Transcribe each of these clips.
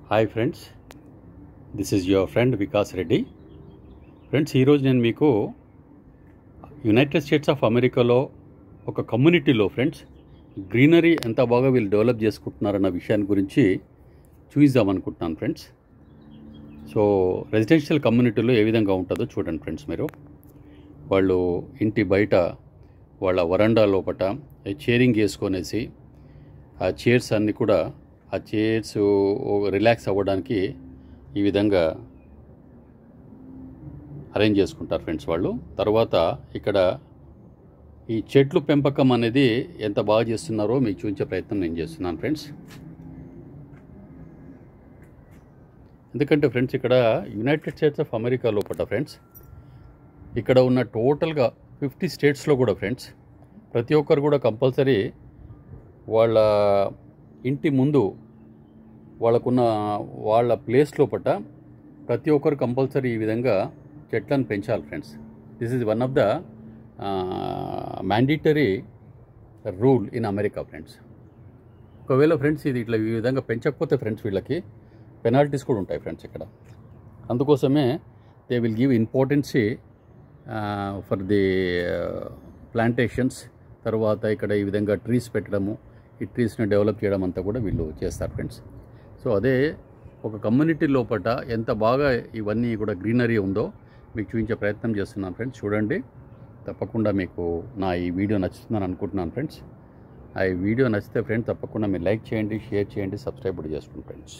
Hi friends, this is your friend Vikas Reddy. Friends, ఈరోజు నేను మీకు యునైటెడ్ స్టేట్స్ ఆఫ్ అమెరికాలో ఒక కమ్యూనిటీలో ఫ్రెండ్స్ గ్రీనరీ ఎంత బాగా వీళ్ళు డెవలప్ చేసుకుంటున్నారన్న విషయాన్ని గురించి చూపిద్దామనుకుంటున్నాను ఫ్రెండ్స్. సో రెసిడెన్షియల్ కమ్యూనిటీలో ఏ విధంగా ఉంటుందో చూడండి ఫ్రెండ్స్. మీరు వాళ్ళు ఇంటి బయట వాళ్ళ వరండా లోపట చైరింగ్ వేసుకొనేసి ఆ చైర్స్ అన్నీ కూడా ఆ చైర్స్ రిలాక్స్ అవ్వడానికి ఈ విధంగా అరేంజ్ చేసుకుంటారు ఫ్రెండ్స్ వాళ్ళు. తర్వాత ఇక్కడ ఈ చెట్లు పెంపకం అనేది ఎంత బాగా చేస్తున్నారో మీకు చూపించే ప్రయత్నం నేను చేస్తున్నాను ఫ్రెండ్స్. ఎందుకంటే ఫ్రెండ్స్, ఇక్కడ యునైటెడ్ స్టేట్స్ ఆఫ్ అమెరికా లోపల ఫ్రెండ్స్ ఇక్కడ ఉన్న టోటల్గా 50 స్టేట్స్లో కూడా ఫ్రెండ్స్ ప్రతి ఒక్కరు కూడా కంపల్సరీ వాళ్ళ ఇంటి ముందు వాళ్ళకున్న వాళ్ళ ప్లేస్ లోపల ప్రతి ఒక్కరు కంపల్సరీ ఈ విధంగా చెట్లను పెంచాలి friends. This is one of the mandatory rule in America friends. ఒకవేళ ఫ్రెండ్స్ ఇది ఇట్లా ఈ విధంగా పెంచకపోతే ఫ్రెండ్స్ వీళ్ళకి పెనాల్టీస్ కూడా ఉంటాయి ఫ్రెండ్స్ ఇక్కడ. అందుకోసమే they will give importancy for the plantations. తర్వాత ఇక్కడ ఈ విధంగా ట్రీస్ పెట్టడము, ఈ ట్రీస్ని డెవలప్ చేయడం అంతా కూడా వీళ్ళు చేస్తారు ఫ్రెండ్స్. సో అదే ఒక కమ్యూనిటీ లోపల ఎంత బాగా ఇవన్నీ కూడా గ్రీనరీ ఉందో మీకు చూపించే ప్రయత్నం చేస్తున్నాను ఫ్రెండ్స్. చూడండి, తప్పకుండా మీకు నా ఈ వీడియో నచ్చుతుందని అనుకుంటున్నాను ఫ్రెండ్స్. ఆ ఈ వీడియో నచ్చితే ఫ్రెండ్స్ తప్పకుండా మీరు లైక్ చేయండి, షేర్ చేయండి, సబ్స్క్రైబ్ కూడా చేసుకోండి ఫ్రెండ్స్.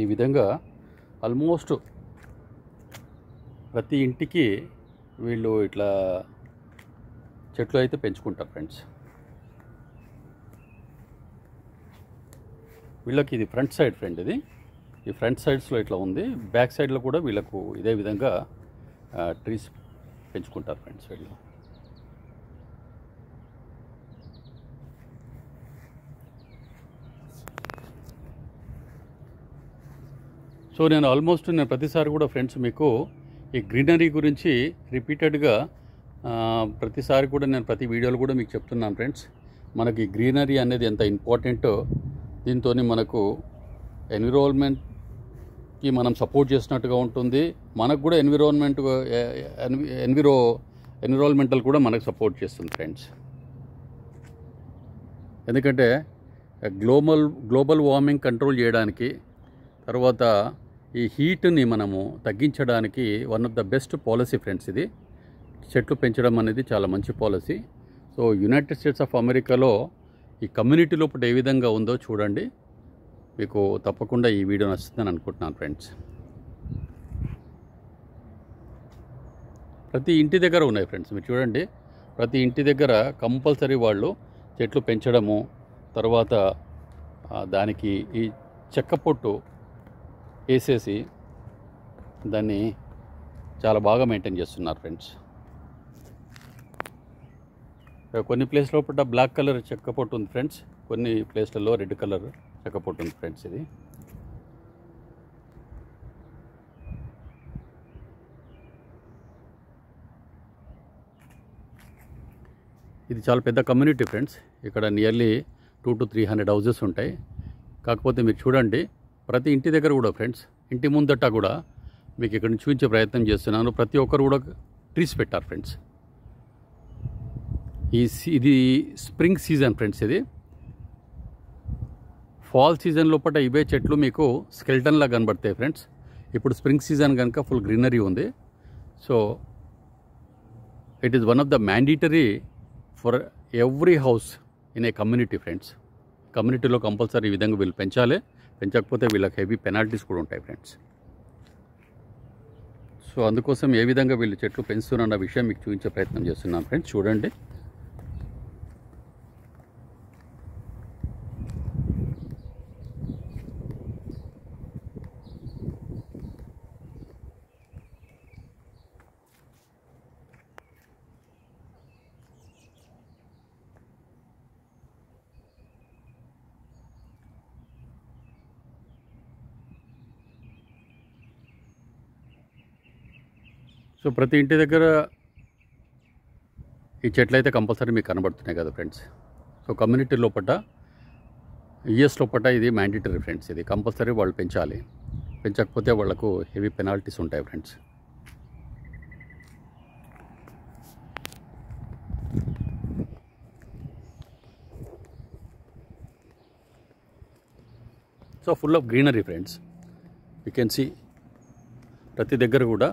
ఈ విధంగా ఆల్మోస్ట్ ప్రతి ఇంటికి వీళ్ళు ఇట్లా చెట్లు అయితే పెంచుకుంటారు ఫ్రెండ్స్. వీళ్ళకి ఇది ఫ్రంట్ సైడ్ ఫ్రెండ్. ఇది ఈ ఫ్రంట్ సైడ్స్లో ఇట్లా ఉంది. బ్యాక్ సైడ్లో కూడా వీళ్ళకు ఇదే విధంగా ట్రీస్ పెంచుకుంటారు ఫ్రెండ్స్ వీళ్ళు. సో నేను ప్రతిసారి కూడా ఫ్రెండ్స్ మీకు ఈ గ్రీనరీ గురించి రిపీటెడ్గా ప్రతిసారి కూడా నేను ప్రతి వీడియోలో కూడా మీకు చెప్తున్నాను ఫ్రెండ్స్. మనకి గ్రీనరీ అనేది ఎంత ఇంపార్టెంటో, దీంతో మనకు ఎన్విరాన్మెంట్కి మనం సపోర్ట్ చేసినట్టుగా ఉంటుంది. మనకు కూడా ఎన్విరాన్మెంటల్ కూడా మనకు సపోర్ట్ చేస్తుంది ఫ్రెండ్స్. ఎందుకంటే గ్లోబల్ వార్మింగ్ కంట్రోల్ చేయడానికి, తర్వాత ఈ హీట్ని మనము తగ్గించడానికి one of the best policy friends ఇది. చెట్లు పెంచడం అనేది చాలా మంచి policy. So United states of అమెరికాలో ఈ కమ్యూనిటీ లోపల ఏ విధంగా ఉందో చూడండి. మీకు తప్పకుండా ఈ వీడియో నచ్చుతుందని అనుకుంటున్నాను ఫ్రెండ్స్. ప్రతి ఇంటి దగ్గర ఉన్నాయి ఫ్రెండ్స్. మీరు చూడండి, ప్రతి ఇంటి దగ్గర కంపల్సరీ వాళ్ళు చెట్లు పెంచడము, తర్వాత దానికి ఈ చెక్క పొట్టు వేసేసి దాన్ని చాలా బాగా మెయింటైన్ చేస్తున్నారు ఫ్రెండ్స్. కొన్ని ప్లేస్ లోపల బ్లాక్ కలర్ చెక్క పొట్టు ఉంది ఫ్రెండ్స్, కొన్ని ప్లేస్లలో రెడ్ కలర్ చెక్క పొట్టు ఉంది ఫ్రెండ్స్. ఇది చాలా పెద్ద కమ్యూనిటీ ఫ్రెండ్స్. ఇక్కడ నియర్లీ 200 to 300 హౌజెస్ ఉంటాయి. కాకపోతే మీరు చూడండి, ప్రతి ఇంటి దగ్గర కూడా ఫ్రెండ్స్, ఇంటి ముందట కూడా మీకు ఇక్కడ నుంచి చూపించే ప్రయత్నం చేస్తున్నాను. ప్రతి ఒక్కరు కూడా ట్రీస్ పెట్టారు ఫ్రెండ్స్. ఇది స్ప్రింగ్ సీజన్ ఫ్రెండ్స్. ఇది ఫాల్ సీజన్ లోపల ఇవే చెట్లు మీకు స్కెల్టన్లా కనబడతాయి ఫ్రెండ్స్. ఇప్పుడు స్ప్రింగ్ సీజన్ కనుక ఫుల్ గ్రీనరీ ఉంది. So it is one of the mandatory for every house in a community friends. కమ్యూనిటీలో కంపల్సరీ ఈ విధంగా వీళ్ళు పెంచాలి. పెంచకపోతే వీళ్ళకి హెవీ పెనాల్టీస్ కూడా ఉంటాయి ఫ్రెండ్స్. సో అందుకోసం ఏ విధంగా వీళ్ళు చెట్లు పెంచుతున్న విషయం మీకు చూపించే ప్రయత్నం చేస్తున్నాను ఫ్రెండ్స్. చూడండి, సో ప్రతి ఇంటి దగ్గర ఈ చెట్లు అయితే కంపల్సరీ మీకు కనబడుతున్నాయి కదా ఫ్రెండ్స్. సో కమ్యూనిటీ లోపల యూఎస్ లోపల ఇది మ్యాండేటరీ ఫ్రెండ్స్. ఇది కంపల్సరీ వాళ్ళు పెంచాలి. పెంచకపోతే వాళ్లకు హెవీ పెనాల్టీస్ ఉంటాయి friends. So full of greenery friends. You can see ప్రతి దగ్గర కూడా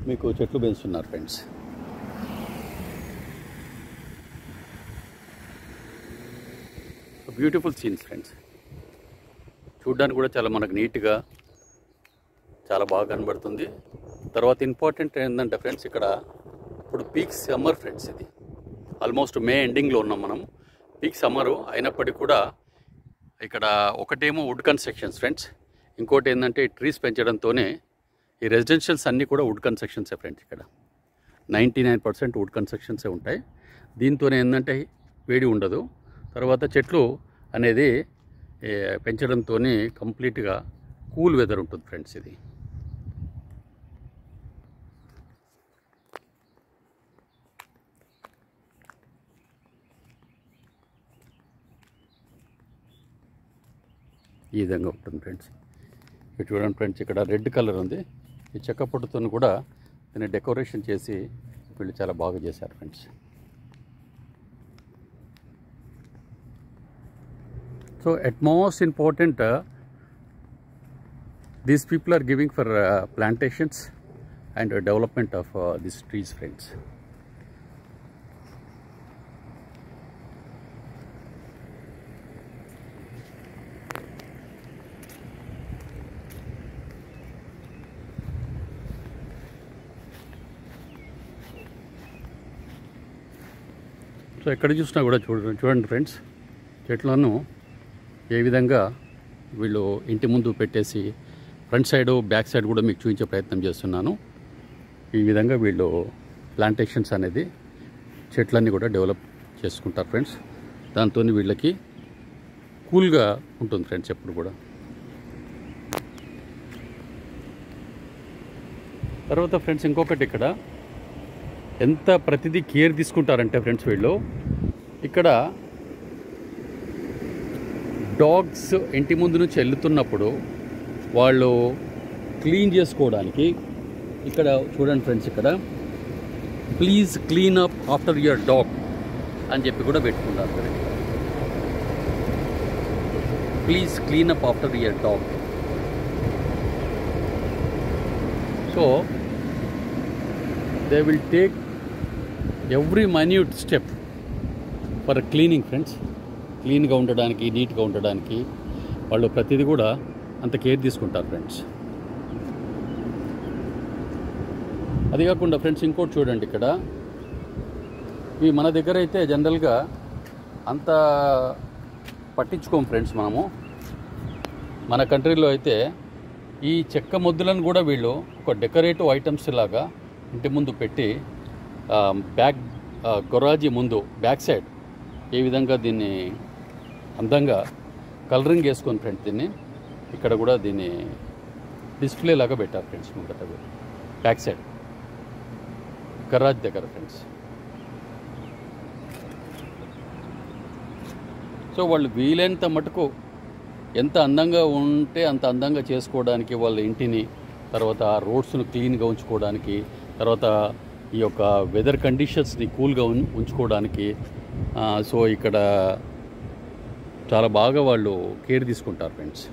మీకు చెట్లు పెంచుతున్నారు ఫ్రెండ్స్. Beautiful scenes friends. చూడ్డానికి కూడా చాలా మనకు నీట్గా చాలా బాగా కనబడుతుంది. తర్వాత ఇంపార్టెంట్ ఏంటంటే ఫ్రెండ్స్, ఇక్కడ ఇప్పుడు పీక్ సమ్మర్ ఫ్రెండ్స్. ఇది ఆల్మోస్ట్ మే ఎండింగ్లో ఉన్నాం మనం. పీక్ సమ్మరు అయినప్పటికీ కూడా ఇక్కడ ఒకటేమో వుడ్ కన్స్ట్రక్షన్స్ ఫ్రెండ్స్, ఇంకోటి ఏంటంటే ట్రీస్ పెంచడంతోనే ఈ రెసిడెన్షియల్స్ అన్నీ కూడా వుడ్ కన్స్ట్రక్షన్సే ఫ్రెండ్స్. ఇక్కడ 99% వుడ్ కన్స్ట్రక్షన్సే ఉంటాయి. దీంతోనే ఏంటంటే వేడి ఉండదు. తర్వాత చెట్లు అనేది పెంచడంతో కంప్లీట్గా కూల్ వెదర్ ఉంటుంది ఫ్రెండ్స్. ఇది ఈ విధంగా ఉంటుంది ఫ్రెండ్స్. ఇటు చూడండి ఫ్రెండ్స్, ఇక్కడ రెడ్ కలర్ ఉంది. ఈ చెక్క పొట్టుతో కూడా దీన్ని డెకరేషన్ చేసి వీళ్ళు చాలా బాగా చేశారు friends. So at most important, these people are giving for plantations and development of these trees friends. So ఎక్కడ చూసినా కూడా చూడండి ఫ్రెండ్స్, చెట్లను ఏ విధంగా వీళ్ళు ఇంటి ముందు పెట్టేసి ఫ్రంట్ సైడ్ బ్యాక్ సైడ్ కూడా మీకు చూపించే ప్రయత్నం చేస్తున్నాను. ఈ విధంగా వీళ్ళు ప్లాంటేషన్స్ అనేది చెట్లన్నీ కూడా డెవలప్ చేసుకుంటారు ఫ్రెండ్స్. దాంతో వీళ్ళకి కూల్గా ఉంటుంది ఫ్రెండ్స్ ఎప్పుడు కూడా. తర్వాత ఫ్రెండ్స్ ఇంకొకటి, ఇక్కడ ఎంత ప్రతిదీ కేర్ తీసుకుంటారంటే ఫ్రెండ్స్ వీళ్ళు, ఇక్కడ డాగ్స్ ఇంటి ముందు నుంచి వెళ్తున్నప్పుడు వాళ్ళు క్లీన్ చేసుకోవడానికి ఇక్కడ చూడండి ఫ్రెండ్స్, ఇక్కడ please clean up after your dog అని చెప్పి కూడా పెట్టుకుంటారు. Please clean up after your dog. So they will take every minute step for cleaning friends. క్లీన్గా ఉండడానికి, నీట్గా ఉండడానికి వాళ్ళు ప్రతిదీ కూడా అంత కేర్ తీసుకుంటారు ఫ్రెండ్స్. అది కాకుండా ఫ్రెండ్స్ ఇంకోటి చూడండి, ఇక్కడ ఇవి మన దగ్గర అయితే జనరల్గా అంత పట్టించుకోం ఫ్రెండ్స్ మనము. మన కంట్రీలో అయితే ఈ చెక్క మొద్దులను కూడా వీళ్ళు ఒక డెకరేటివ్ ఐటమ్స్ లాగా ఇంటి ముందు పెట్టి గొరాజీ ముందు బ్యాక్ సైడ్ ఏ విధంగా దీన్ని అందంగా కలరింగ్ వేసుకొని ఫ్రెండ్స్ దీన్ని ఇక్కడ కూడా దీన్ని డిస్ప్లే లాగా పెట్టారు ఫ్రెండ్స్. ముందట బ్యాక్ సైడ్ గరాజ్ దగ్గర ఫ్రెండ్స్. సో వాళ్ళు వీలైనంత మటుకు ఎంత అందంగా ఉంటే అంత అందంగా చేసుకోవడానికి వాళ్ళ ఇంటిని, తర్వాత రోడ్స్ను క్లీన్గా ఉంచుకోవడానికి, తర్వాత ఈ యొక్క వెదర్ కండిషన్స్ని కూల్గా ఉంచుకోవడానికి సో ఇక్కడ చాలా బాగా వాళ్ళు కేర్ తీసుకుంటారు ఫ్రెండ్స్.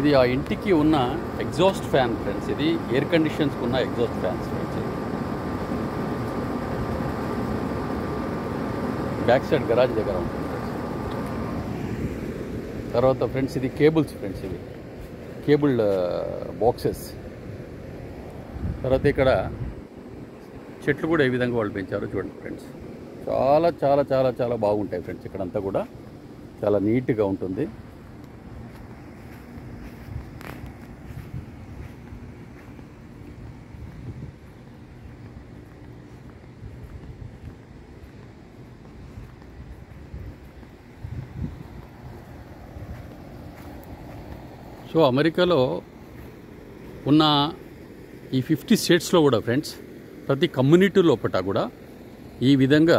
ఇది ఆ ఇంటికి ఉన్న ఎగ్జాస్ట్ ఫ్యాన్ ఫ్రెండ్స్. ఇది ఎయిర్ కండిషన్స్కి ఉన్న exhaust fans friends. Back side garage దగ్గర ఉంటుంది ఫ్రెండ్స్. తర్వాత ఫ్రెండ్స్ ఇది కేబుల్స్ ఫ్రెండ్స్, ఇవి కేబుల్ బాక్సెస్. తర్వాత ఇక్కడ చెట్లు కూడా ఏ విధంగా వాళ్ళు పెంచారో చూడండి ఫ్రెండ్స్. చాలా చాలా చాలా చాలా బాగుంటాయి ఫ్రెండ్స్. ఇక్కడంతా కూడా చాలా నీట్గా ఉంటుంది. సో అమెరికాలో ఉన్న ఈ 50 స్టేట్స్లో కూడా ఫ్రెండ్స్ ప్రతి కమ్యూనిటీ లోపల కూడా ఈ విధంగా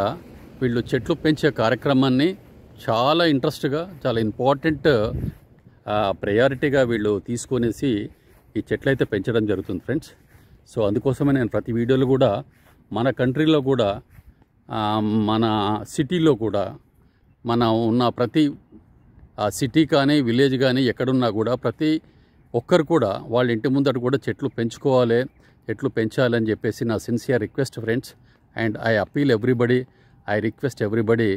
వీళ్ళు చెట్లు పెంచే కార్యక్రమాన్ని చాలా ఇంట్రెస్ట్గా, చాలా ఇంపార్టెంట్ ప్రయారిటీగా వీళ్ళు తీసుకొనేసి ఈ చెట్లయితే పెంచడం జరుగుతుంది ఫ్రెండ్స్. సో అందుకోసమే నేను ప్రతి వీడియోలో కూడా మన కంట్రీలో కూడా, మన సిటీలో కూడా, మన ఉన్న ప్రతి సిటీ కానీ విలేజ్ కానీ ఎక్కడున్నా కూడా ప్రతి ఒక్కరు కూడా వాళ్ళ ఇంటి ముందట కూడా చెట్లు పెంచుకోవాలి, చెట్లు పెంచాలని చెప్పేసి నా sincere request friends. And I appeal everybody, I request everybody,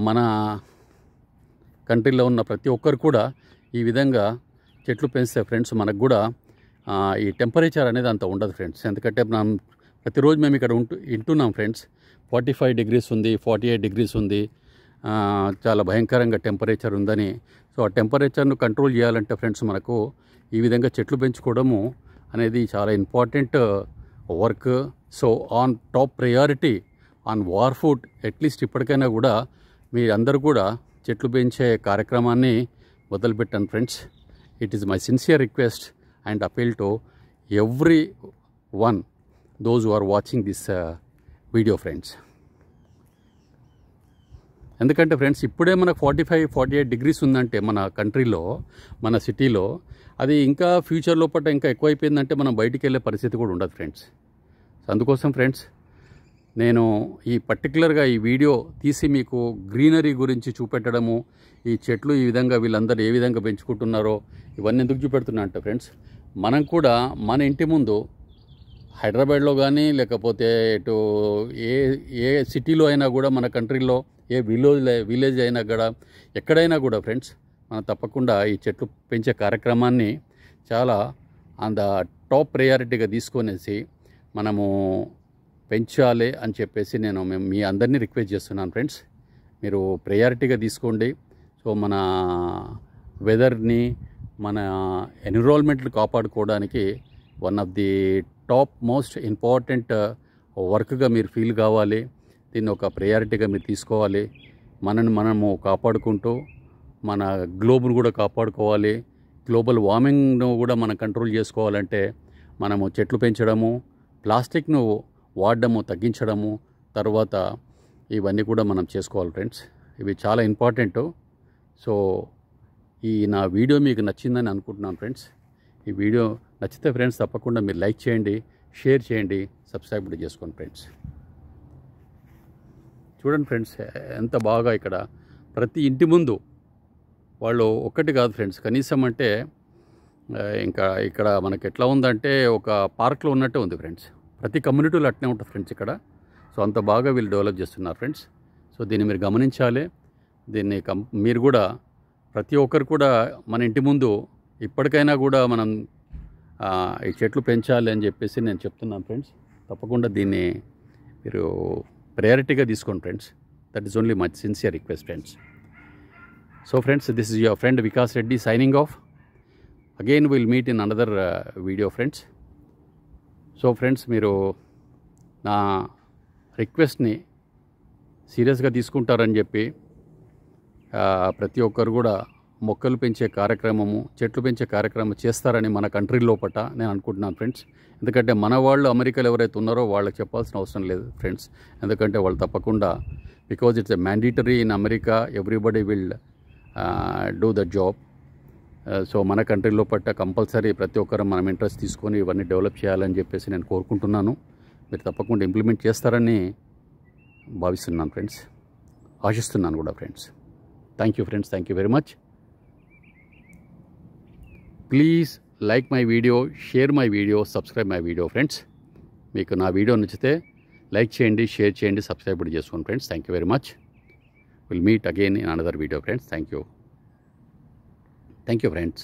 మన కంట్రీలో ఉన్న ప్రతి ఒక్కరు కూడా ఈ విధంగా చెట్లు పెంచితే ఫ్రెండ్స్ మనకు కూడా ఈ టెంపరేచర్ అనేది అంత ఉండదు ఫ్రెండ్స్. ఎందుకంటే మనం ప్రతిరోజు మేము ఇక్కడ వింటున్నాం ఫ్రెండ్స్, 45 degrees ఉంది, 48 degrees ఉంది, చాలా భయంకరంగా టెంపరేచర్ ఉందని. సో ఆ టెంపరేచర్ను కంట్రోల్ చేయాలంటే ఫ్రెండ్స్ మనకు ఈ విధంగా చెట్లు పెంచుకోవడము అనేది చాలా important work. So on top priority on war food, at least ఇప్పటికైనా కూడా మీరందరూ కూడా చెట్లు పెంచే కార్యక్రమాన్ని మొదలుపెట్టాను friends. It is my sincere request and appeal to every one those who are watching this video friends. ఎందుకంటే ఫ్రెండ్స్ ఇప్పుడే మనకు 45-48 degrees ఉందంటే మన కంట్రీలో, మన సిటీలో, అది ఇంకా ఫ్యూచర్ లోపల ఇంకా ఎక్కువైపోయిందంటే మనం బయటికి వెళ్ళే పరిస్థితి కూడా ఉండదు ఫ్రెండ్స్. అందుకోసం ఫ్రెండ్స్ నేను ఈ పర్టికులర్గా ఈ వీడియో తీసి మీకు గ్రీనరీ గురించి చూపెట్టడము, ఈ చెట్లు ఈ విధంగా వీళ్ళందరూ ఏ విధంగా పెంచుకుంటున్నారో ఇవన్నీ ఎందుకు చూపెడుతున్నా అంటే ఫ్రెండ్స్, మనం కూడా మన ఇంటి ముందు హైదరాబాద్లో కానీ లేకపోతే ఇటు ఏ సిటీలో అయినా కూడా, మన కంట్రీలో ఏ విలేజ్ అయినా కూడా, ఎక్కడైనా కూడా ఫ్రెండ్స్ మనం తప్పకుండా ఈ చెట్లు పెంచే కార్యక్రమాన్ని చాలా అంత టాప్ ప్రయారిటీగా తీసుకొనేసి మనము పెంచాలి అని చెప్పేసి నేను మీ అందరినీ రిక్వెస్ట్ చేస్తున్నాను ఫ్రెండ్స్. మీరు ప్రయారిటీగా తీసుకోండి. సో మన వెదర్ని, మన ఎన్విరాన్మెంట్ని కాపాడుకోవడానికి one of the top most important వర్క్గా మీరు ఫీల్ కావాలి. దీన్ని ఒక ప్రయారిటీగా మీరు తీసుకోవాలి. మనము కాపాడుకుంటూ మన గ్లోబ్ను కూడా కాపాడుకోవాలి. గ్లోబల్ వార్మింగ్ను కూడా మనం కంట్రోల్ చేసుకోవాలంటే మనము చెట్లు పెంచడము, ప్లాస్టిక్ను వాడడము తగ్గించడము, తర్వాత ఇవన్నీ కూడా మనం చేసుకోవాలి ఫ్రెండ్స్. ఇవి చాలా ఇంపార్టెంట్. సో ఈ నా వీడియో మీకు నచ్చిందని అనుకుంటున్నాను ఫ్రెండ్స్. ఈ వీడియో నచ్చితే ఫ్రెండ్స్ తప్పకుండా మీరు లైక్ చేయండి, షేర్ చేయండి, సబ్స్క్రైబ్ కూడా చేసుకోండి ఫ్రెండ్స్. చూడండి ఫ్రెండ్స్ ఎంత బాగా ఇక్కడ ప్రతి ఇంటి ముందు వాళ్ళు ఒక్కటి కాదు ఫ్రెండ్స్, కనీసం అంటే ఇంకా ఇక్కడ మనకి ఎట్లా ఉందంటే ఒక పార్క్లో ఉన్నట్టే ఉంది ఫ్రెండ్స్. ప్రతి కమ్యూనిటీలో అట్నే ఉంటుంది ఫ్రెండ్స్ ఇక్కడ. సో అంత బాగా వీళ్ళు డెవలప్ చేస్తున్నారు ఫ్రెండ్స్. సో దీన్ని మీరు గమనించాలి. దీన్ని మీరు కూడా ప్రతి ఒక్కరు కూడా మన ఇంటి ముందు ఇప్పటికైనా కూడా మనం ఈ చెట్లు పెంచాలి అని చెప్పేసి నేను చెప్తున్నాను ఫ్రెండ్స్. తప్పకుండా దీన్ని మీరు ప్రయారిటీగా తీసుకోండి friends. That is only my sincere request friends. So friends, this is your friend Vikas Reddy signing off. Again will meet in another video friends. So friends, మీరు నా రిక్వెస్ట్ని సీరియస్గా తీసుకుంటారని చెప్పి ప్రతి ఒక్కరు కూడా మొక్కలు పెంచే కార్యక్రమము, చెట్లు పెంచే కార్యక్రమం చేస్తారని మన కంట్రీ లోపల నేను అనుకుంటున్నాను ఫ్రెండ్స్. ఎందుకంటే మన వాళ్ళు అమెరికాలో ఎవరైతే ఉన్నారో వాళ్ళకి చెప్పాల్సిన అవసరం లేదు ఫ్రెండ్స్. ఎందుకంటే వాళ్ళు తప్పకుండా, because it's a mandatory in America, everybody will do the job. So మన కంట్రీ లోపల కంపల్సరీ ప్రతి ఒక్కరు మనం ఇంట్రెస్ట్ తీసుకొని ఇవన్నీ డెవలప్ చేయాలని చెప్పేసి నేను కోరుకుంటున్నాను. మీరు తప్పకుండా ఇంప్లిమెంట్ చేస్తారని భావిస్తున్నాను ఫ్రెండ్స్, ఆశిస్తున్నాను కూడా friends. Thank you friends, thank you very much. Please like my video, share my video, subscribe my video friends. మీకు నా వీడియో నచ్చితే లైక్ చేయండి, షేర్ చేయండి, సబ్స్క్రైబ్ కూడా చేసుకోండి friends. Thank you very much. Will meet again in another video friends. Thank you. Thank you friends.